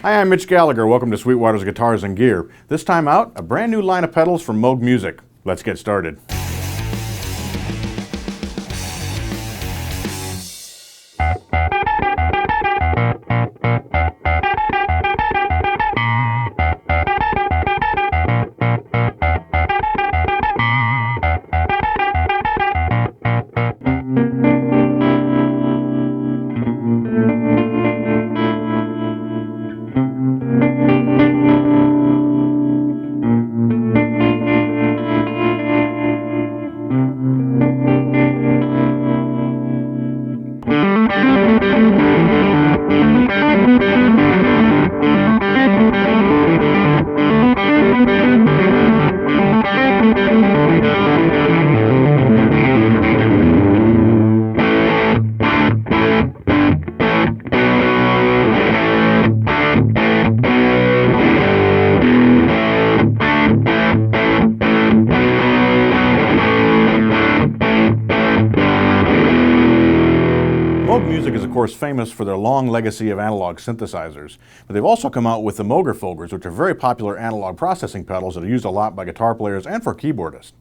Hi, I'm Mitch Gallagher. Welcome to Sweetwater's Guitars and Gear. This time out, a brand new line of pedals from Moog Music. Let's get started. Moog Music is of course famous for their long legacy of analog synthesizers, but they've also come out with the Minifoogers, which are very popular analog processing pedals that are used a lot by guitar players and for keyboardists.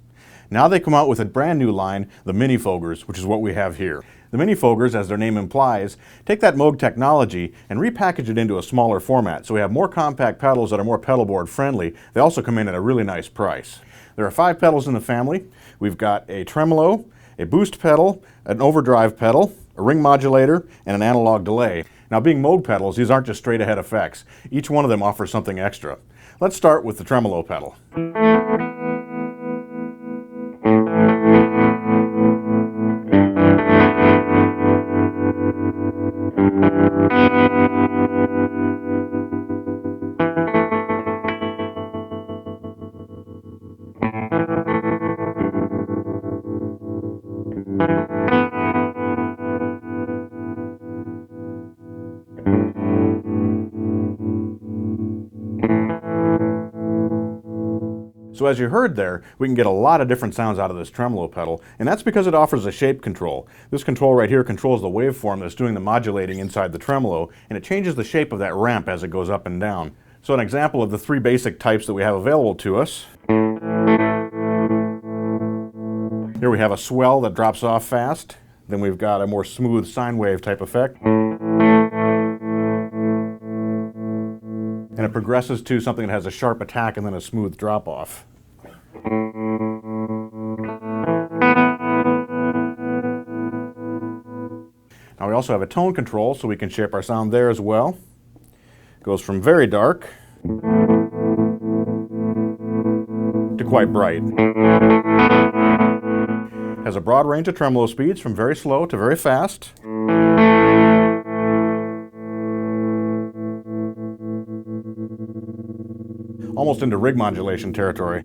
Now they come out with a brand new line, the Minifoogers, which is what we have here. The Minifoogers, as their name implies, take that Moog technology and repackage it into a smaller format, so we have more compact pedals that are more pedalboard friendly. They also come in at a really nice price. There are 5 pedals in the family. We've got a tremolo, a boost pedal, an overdrive pedal, a ring modulator, and an analog delay. Now, being Moog pedals, these aren't just straight ahead effects. Each one of them offers something extra. Let's start with the tremolo pedal. So as you heard there, we can get a lot of different sounds out of this tremolo pedal, and that's because it offers a shape control. This control right here controls the waveform that's doing the modulating inside the tremolo, and it changes the shape of that ramp as it goes up and down. So an example of the 3 basic types that we have available to us. Here we have a swell that drops off fast. Then we've got a more smooth sine wave type effect. And it progresses to something that has a sharp attack and then a smooth drop off. Now we also have a tone control, so we can shape our sound there as well. It goes from very dark to quite bright. It has a broad range of tremolo speeds from very slow to very fast. Almost into rig modulation territory.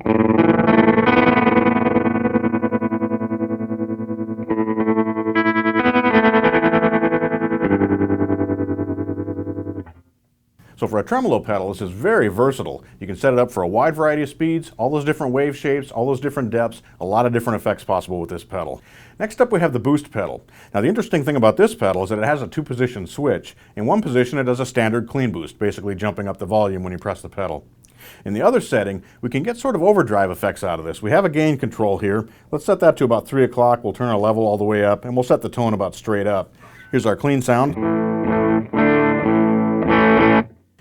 So for a tremolo pedal, this is very versatile. You can set it up for a wide variety of speeds, all those different wave shapes, all those different depths, a lot of different effects possible with this pedal. Next up we have the boost pedal. Now the interesting thing about this pedal is that it has a 2-position switch. In one position it does a standard clean boost, basically jumping up the volume when you press the pedal. In the other setting, we can get sort of overdrive effects out of this. We have a gain control here. Let's set that to about 3 o'clock. We'll turn our level all the way up, and we'll set the tone about straight up. Here's our clean sound.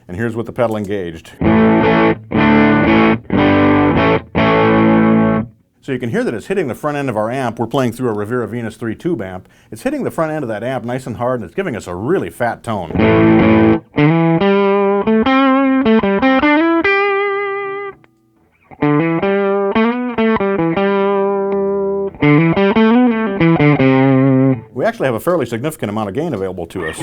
And here's with the pedal engaged. So you can hear that it's hitting the front end of our amp. We're playing through a Rivera Venus 3 tube amp. It's hitting the front end of that amp nice and hard, and it's giving us a really fat tone. We actually have a fairly significant amount of gain available to us.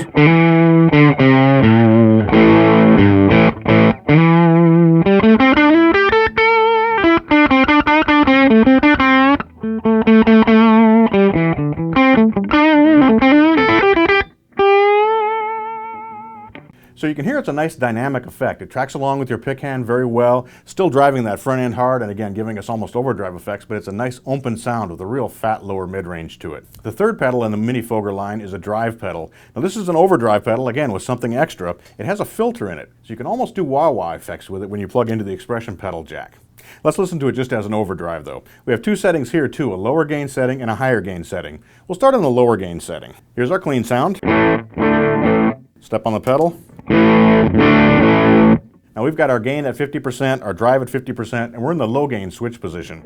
So you can hear it's a nice dynamic effect. It tracks along with your pick hand very well, still driving that front end hard and again giving us almost overdrive effects, but it's a nice open sound with a real fat lower mid-range to it. The third pedal in the Minifooger line is a drive pedal. Now this is an overdrive pedal, again with something extra. It has a filter in it, so you can almost do wah-wah effects with it when you plug into the expression pedal jack. Let's listen to it just as an overdrive though. We have two settings here too, a lower gain setting and a higher gain setting. We'll start on the lower gain setting. Here's our clean sound. Step on the pedal. Now we've got our gain at 50%, our drive at 50%, and we're in the low gain switch position.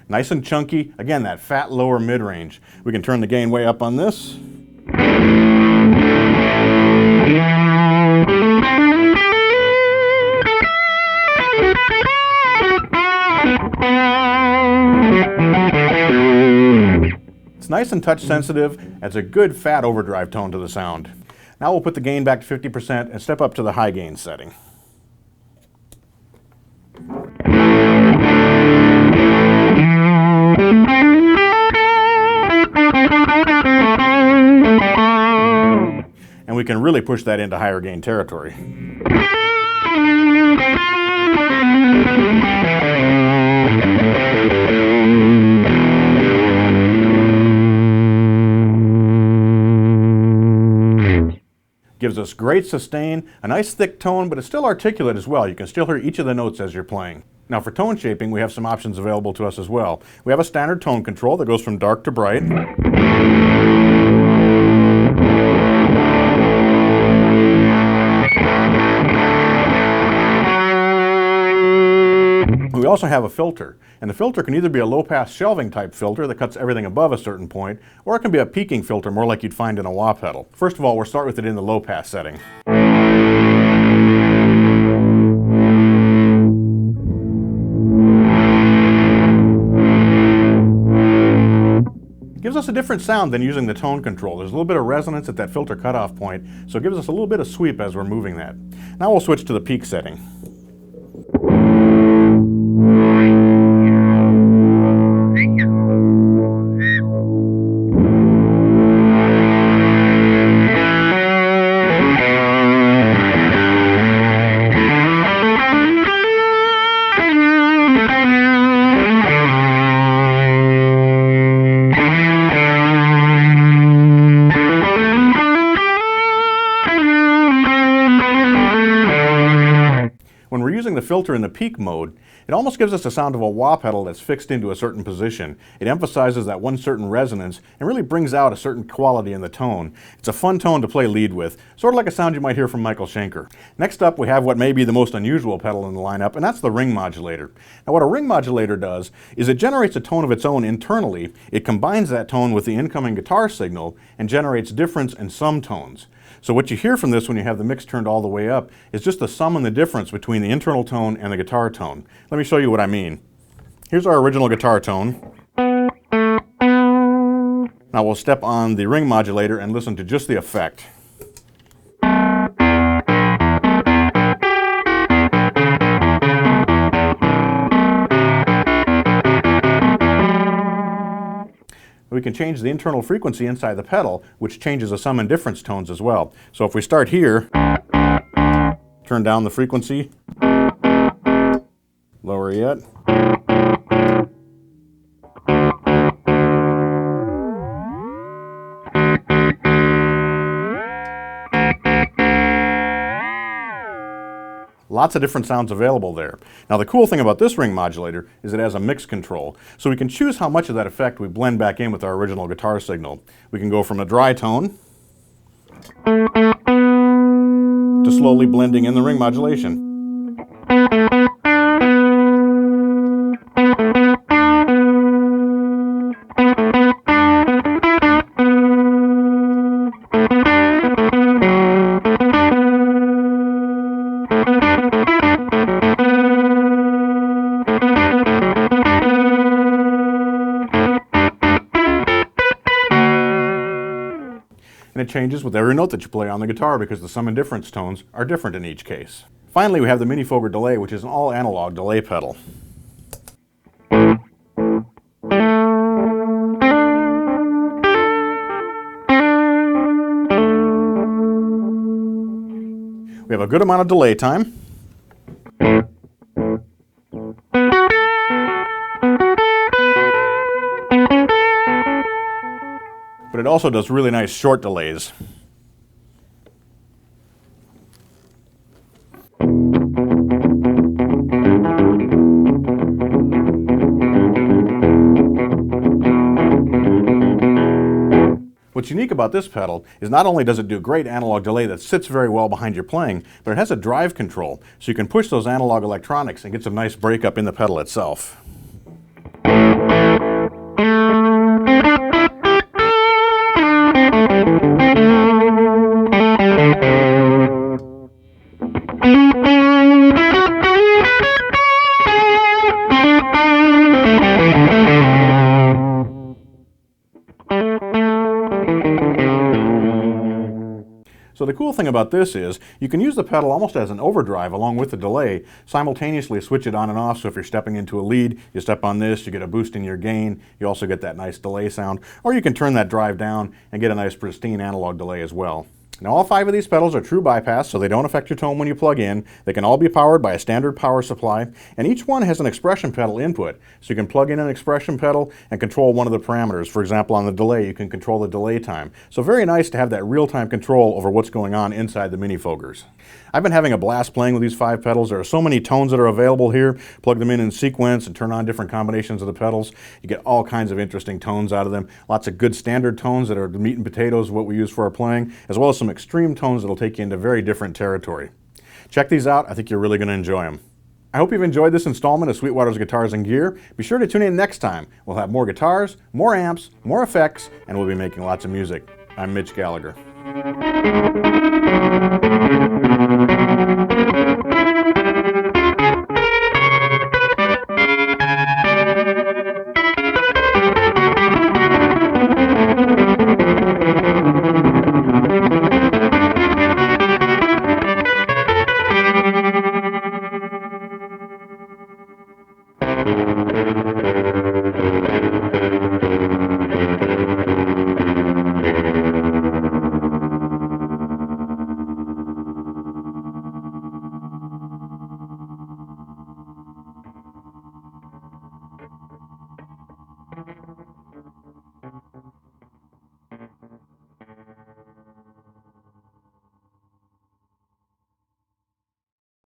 Nice and chunky, again that fat lower mid-range. We can turn the gain way up on this. It's nice and touch sensitive, adds a good fat overdrive tone to the sound. Now we'll put the gain back to 50% and step up to the high gain setting. And we can really push that into higher gain territory. Gives us great sustain, a nice thick tone, but it's still articulate as well. You can still hear each of the notes as you're playing. Now for tone shaping, we have some options available to us as well. We have a standard tone control that goes from dark to bright. We also have a filter, and the filter can either be a low-pass shelving type filter that cuts everything above a certain point, or it can be a peaking filter more like you'd find in a wah pedal. First of all, we'll start with it in the low-pass setting. Gives us a different sound than using the tone control. There's a little bit of resonance at that filter cutoff point, so it gives us a little bit of sweep as we're moving that. Now we'll switch to the peak setting. When we're using the filter in the peak mode, it almost gives us the sound of a wah pedal that's fixed into a certain position. It emphasizes that one certain resonance and really brings out a certain quality in the tone. It's a fun tone to play lead with, sort of like a sound you might hear from Michael Schenker. Next up, we have what may be the most unusual pedal in the lineup, and that's the ring modulator. Now what a ring modulator does is it generates a tone of its own internally. It combines that tone with the incoming guitar signal and generates difference and sum tones. So what you hear from this when you have the mix turned all the way up is just the sum and the difference between the internal tone and the guitar tone. Let me show you what I mean. Here's our original guitar tone. Now we'll step on the ring modulator and listen to just the effect. We can change the internal frequency inside the pedal, which changes the sum and difference tones as well. So if we start here, turn down the frequency, lower yet. Lots of different sounds available there. Now the cool thing about this ring modulator is it has a mix control, so we can choose how much of that effect we blend back in with our original guitar signal. We can go from a dry tone to slowly blending in the ring modulation. And it changes with every note that you play on the guitar because the sum and difference tones are different in each case. Finally, we have the Minifooger delay, which is an all-analog delay pedal. a good amount of delay time. But it also does really nice short delays. What's unique about this pedal is not only does it do great analog delay that sits very well behind your playing, but it has a drive control, so you can push those analog electronics and get some nice breakup in the pedal itself. So the cool thing about this is you can use the pedal almost as an overdrive along with the delay, simultaneously switch it on and off. So if you're stepping into a lead, you step on this, you get a boost in your gain, you also get that nice delay sound, or you can turn that drive down and get a nice pristine analog delay as well. Now all 5 of these pedals are true bypass, so they don't affect your tone when you plug in. They can all be powered by a standard power supply, and each one has an expression pedal input. So you can plug in an expression pedal and control one of the parameters. For example, on the delay, you can control the delay time. So very nice to have that real-time control over what's going on inside the Minifoogers. I've been having a blast playing with these 5 pedals. There are so many tones that are available here. Plug them in sequence and turn on different combinations of the pedals. You get all kinds of interesting tones out of them. Lots of good standard tones that are the meat and potatoes of what we use for our playing, as well as some extreme tones that will take you into very different territory. Check these out. I think you're really going to enjoy them. I hope you've enjoyed this installment of Sweetwater's Guitars and Gear. Be sure to tune in next time. We'll have more guitars, more amps, more effects, and we'll be making lots of music. I'm Mitch Gallagher. Thank you.